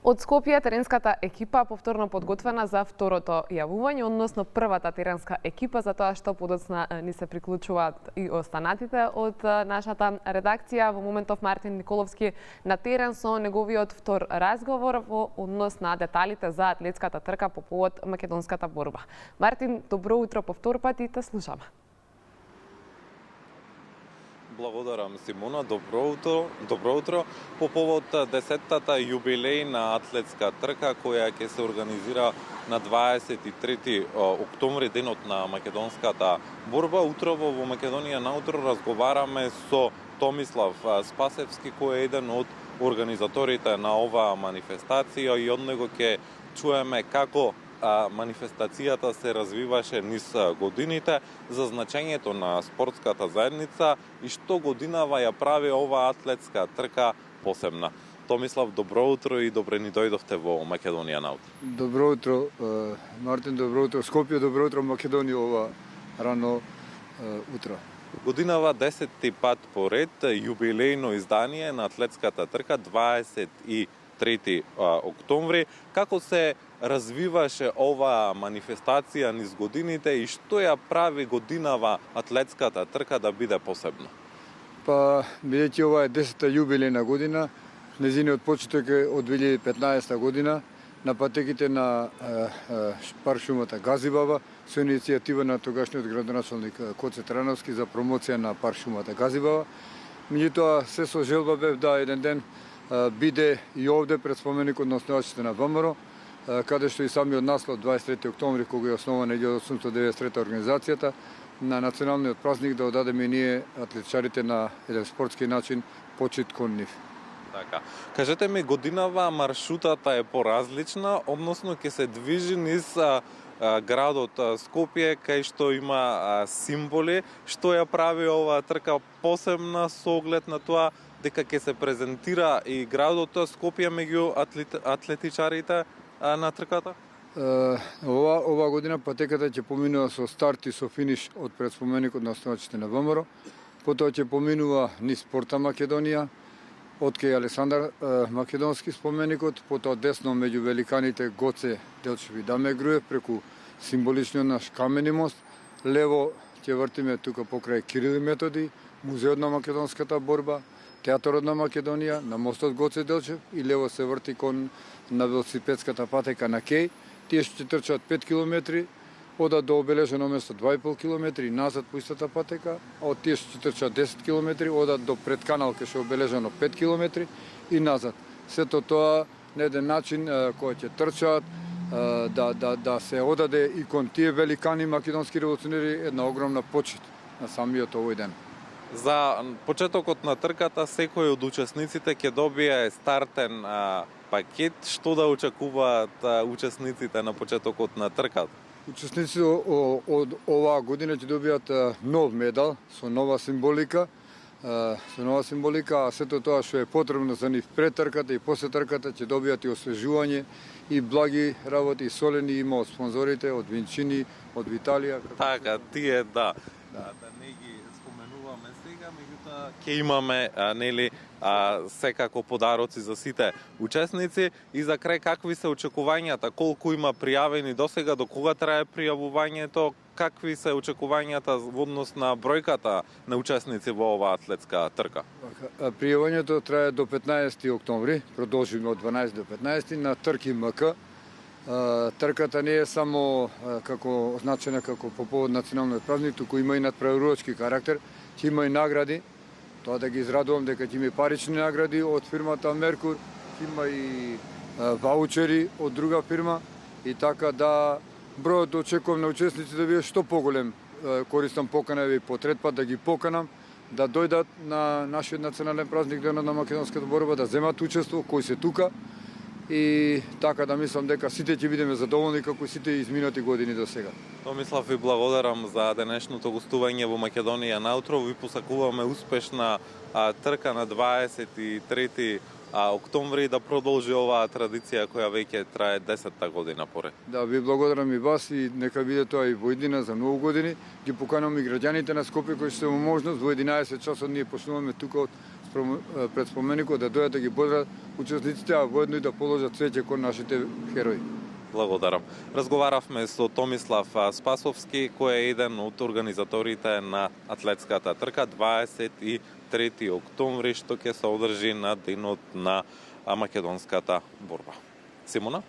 Од Скопје теренската екипа повторно подготвена за второто јавување, односно првата теренска екипа, за тоа што подоцна ни се приклучуваат и останатите од нашата редакција. Во моментов Мартин Николовски на терен со неговиот втор разговор во однос на деталите за атлетската трка по повод македонската борба. Мартин, добро утро по втор пат и те слушаме. Благодарам, Симона. Добро утро. По повод 10-тата јубилејна атлетска трка која ќе се организира на 23 октомври, денот на македонската борба, утрово во Македонија наутро разговараме со Томислав Спасевски, кој е еден од организаторите на оваа манифестација, и од него ќе чуеме како манифестацијата се развиваше низ годините, за значењето на спортската заедница и што годинава ја прави оваа атлетска трка посебна. Томислав, добро утро и добре ни дојдовте во Македонија наутро. Добро утро, Мартин, добро утро, Скопје, добро утро, Македонија, ова рано утро. Годинава 10-ти пат поред јубилејно издание на атлетската трка, 23 октомври. Како се развиваше оваа манифестација низ годините и што ја прави годинава атлетската трка да биде посебна? Па, бидејќи ова е 10-та јубилејна година, незиниот почеток е од 2015 година на патеките на парк шумата Газибаба со иницијатива на тогашниот градоначалник Коце Трановски за промоција на парк шумата Газибаба. Меѓутоа, се со желба бев да еден ден биде и овде пред споменикот на основачите на ВМРО, каде што и самиот наслов 23 октомври, кога е основана 1893 организацијата, на националниот празник да одадеме и ние атлетичарите на еден спортски начин почит кон нив. Така. Кажете ми, годинава маршрутата е поразлична, односно ќе се движи низ градот Скопје, кај што има символи. Што ја прави оваа трка посебна со оглед на тоа дека ќе се презентира и градот Скопје меѓу атлетичарите на трката? Ова година патеката ќе поминува со старт и со финиш од пред споменикот на основачите на ВМРО. Потоа ќе поминува низ Порта Македонија, од кај Александар Македонски споменикот, потоа десно меѓу великаните Гоце, Делчев и Даме Груев, преку символичниот наш камени мост. Лево ќе вртиме тука покрај Кирил и Методи, музеот на македонската борба, театарот на Македонија, на мостот Гоце Делчев, и лево се врти кон на велосипедската патека на Кеј. Тие што ќе трчат 5 километри, одат до обележено место 2,5 километри и назад по истата патека, а од тие што ќе трчат 10 километри, одат до пред канал кај што е обележено 5 километри и назад. Сето тоа на еден начин кој ќе трчат да се одаде и кон тие великани македонски револуционери една огромна почит на самиот овој ден. За почетокот на трката секој од учесниците ќе добие стартен пакет. Што да очекуваат учесниците на почетокот на трката? Учесниците од оваа година ќе добијат нов медал со нова символика, а сето тоа што е потребно за нив пред трката и после трката ќе добијат и освежување и благи работи, и солени има од спонзорите, од Винчини, од Виталија. Така, тие да не ги споменуваме сега, меѓутоа ќе имаме нели секако подароци за сите учесници. И за крај, какви се очекувањата, колку има пријавени досега, до кога трае пријавувањето, какви се очекувањата во однос на бројката на учесници во оваа атлетска трка? Пријавувањето трае до 15 октомври, продолжиме од 12 до 15 на Трки МК. Трката не е само како означена како по повод националниот празник, туку има и надпреварувачки карактер, ќе има и награди. Тоа да ги израдувам дека ќе има и парични награди од фирмата Меркур, ќе има и ваучери од друга фирма, и така да бројот очекувам на учесници да биде што поголем. Користам покана и по трет пат да ги поканам да дојдат на нашиот национален празник, денот на македонската борба, да земат учество кои се тука, и така да мислам дека сите ќе бидеме задоволни како сите изминати години до сега. Томислав, ви благодарам за денешното гостување во Македонија наутро. Ви посакуваме успешна трка на 23 октомври, да продолжи оваа традиција која веќе трае 10-та година поред. Да, ви благодарам и вас, и нека биде тоа и во иднина за многу години. Ги поканувам и граѓаните на Скопје кои што се во можност во 11 часот ние почнуваме тука од пред споменикот, да дојдат да ги поздрават учесниците, а воедно и да положат цвеќе кон нашите херои. Благодарам. Разговаравме со Томислав Спасовски, кој е еден од организаторите на атлетската трка 23 октомври, што ќе се одржи на денот на македонската борба. Симона?